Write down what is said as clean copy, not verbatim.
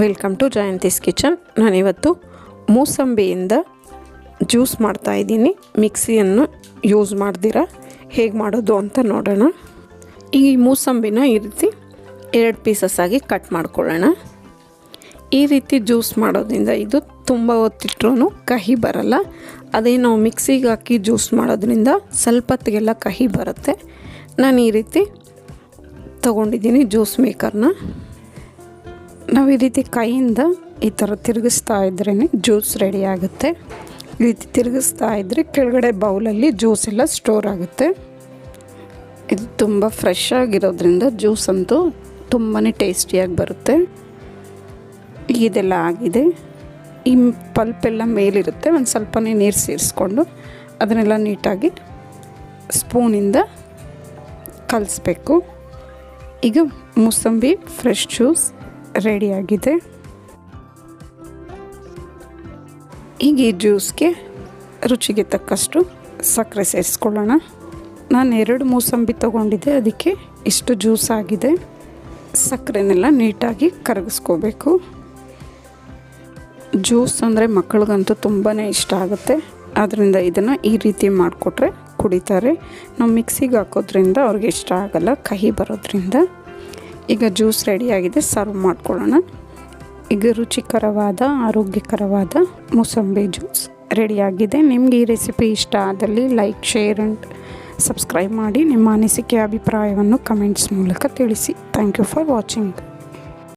Welcome to Jayanthi's kitchen. ನಾನಿವತ್ತು ಮೂಸಂಬಿಯಿಂದ juice ಮಾಡ್ತಾಯಿದ್ದೀನಿ. ಮಿಕ್ಸಿಯನ್ನು use ಮಾಡ್ದಿರ ಹೇಗೆ ಮಾಡೋದು ಅಂತ ನೋಡೋಣ. ಈ ಮೂಸಂಬಿನ ಈ ರೀತಿ 2 ಪೀಸಸ್ ಆಗಿ ಕಟ್ ಮಾಡ್ಕೊಳ್ಳೋಣ. ಈ ರೀತಿ ಜ್ಯೂಸ್ ಮಾಡೋದ್ರಿಂದ ಇದು ತುಂಬ ಹೊತ್ತಿಟ್ರೂ ಕಹಿ ಬರಲ್ಲ. ಅದೇ ನಾವು ಮಿಕ್ಸಿಗೆ ಹಾಕಿ ಜ್ಯೂಸ್ ಮಾಡೋದ್ರಿಂದ ಸ್ವಲ್ಪ ಹೊತ್ತಿಗೆಲ್ಲ ಕಹಿ ಬರುತ್ತೆ. ನಾನು ಈ ರೀತಿ ತೊಗೊಂಡಿದ್ದೀನಿ ಜ್ಯೂಸ್ ಮೇಕರ್ನ. ನಾವು ಈ ರೀತಿ ಕೈಯಿಂದ ಈ ಥರ ತಿರುಗಿಸ್ತಾ ಇದ್ರೇ ಜ್ಯೂಸ್ ರೆಡಿ ಆಗುತ್ತೆ. ಈ ರೀತಿ ತಿರುಗಿಸ್ತಾ ಇದ್ದರೆ ಕೆಳಗಡೆ ಬೌಲಲ್ಲಿ ಜ್ಯೂಸ್ ಎಲ್ಲ ಸ್ಟೋರ್ ಆಗುತ್ತೆ. ಇದು ತುಂಬ ಫ್ರೆಶ್ ಆಗಿರೋದ್ರಿಂದ ಜ್ಯೂಸ್ ಅಂತೂ ತುಂಬಾ ಟೇಸ್ಟಿಯಾಗಿ ಬರುತ್ತೆ. ಇದೆಲ್ಲ ಆಗಿದೆ. ಈ ಪಲ್ಪೆಲ್ಲ ಮೇಲಿರುತ್ತೆ. ಒಂದು ಸ್ವಲ್ಪನೇ ನೀರು ಸೇರಿಸ್ಕೊಂಡು ಅದನ್ನೆಲ್ಲ ನೀಟಾಗಿ ಸ್ಪೂನಿಂದ ಕಲಿಸ್ಬೇಕು. ಈಗ ಮೂಸಂಬಿ ಫ್ರೆಶ್ ಜ್ಯೂಸ್ ರೆಡಿಯಾಗಿದೆ. ಈಗ ಈ ಜ್ಯೂಸ್ಗೆ ರುಚಿಗೆ ತಕ್ಕಷ್ಟು ಸಕ್ಕರೆ ಸೇರಿಸ್ಕೊಳ್ಳೋಣ. ನಾನು 2 ಮೂಸಂಬಿ ತೊಗೊಂಡಿದ್ದೆ, ಅದಕ್ಕೆ ಇಷ್ಟು ಜ್ಯೂಸ್ ಆಗಿದೆ. ಸಕ್ಕರೆನೆಲ್ಲ ನೀಟಾಗಿ ಕರಗಿಸ್ಕೋಬೇಕು. ಜ್ಯೂಸ್ ಅಂದರೆ ಮಕ್ಕಳಿಗಂತೂ ತುಂಬಾ ಇಷ್ಟ ಆಗುತ್ತೆ. ಆದ್ದರಿಂದ ಇದನ್ನು ಈ ರೀತಿ ಮಾಡಿಕೊಟ್ರೆ ಕುಡಿತಾರೆ. ನಾವು ಮಿಕ್ಸಿಗೆ ಹಾಕೋದ್ರಿಂದ ಅವ್ರಿಗೆ ಇಷ್ಟ ಆಗಲ್ಲ, ಕಹಿ ಬರೋದ್ರಿಂದ. ಈಗ ಜ್ಯೂಸ್ ರೆಡಿಯಾಗಿದೆ, ಸರ್ವ್ ಮಾಡ್ಕೊಳ್ಳೋಣ. ಈಗ ರುಚಿಕರವಾದ ಆರೋಗ್ಯಕರವಾದ ಮೂಸಂಬಿ ಜ್ಯೂಸ್ ರೆಡಿಯಾಗಿದೆ. ನಿಮಗೆ ಈ ರೆಸಿಪಿ ಇಷ್ಟ ಆದಲ್ಲಿ ಲೈಕ್, ಶೇರ್ ಆ್ಯಂಡ್ ಸಬ್ಸ್ಕ್ರೈಬ್ ಮಾಡಿ. ನಿಮ್ಮ ಅನಿಸಿಕೆ ಅಭಿಪ್ರಾಯವನ್ನು ಕಮೆಂಟ್ಸ್ ಮೂಲಕ ತಿಳಿಸಿ. Thank you for watching.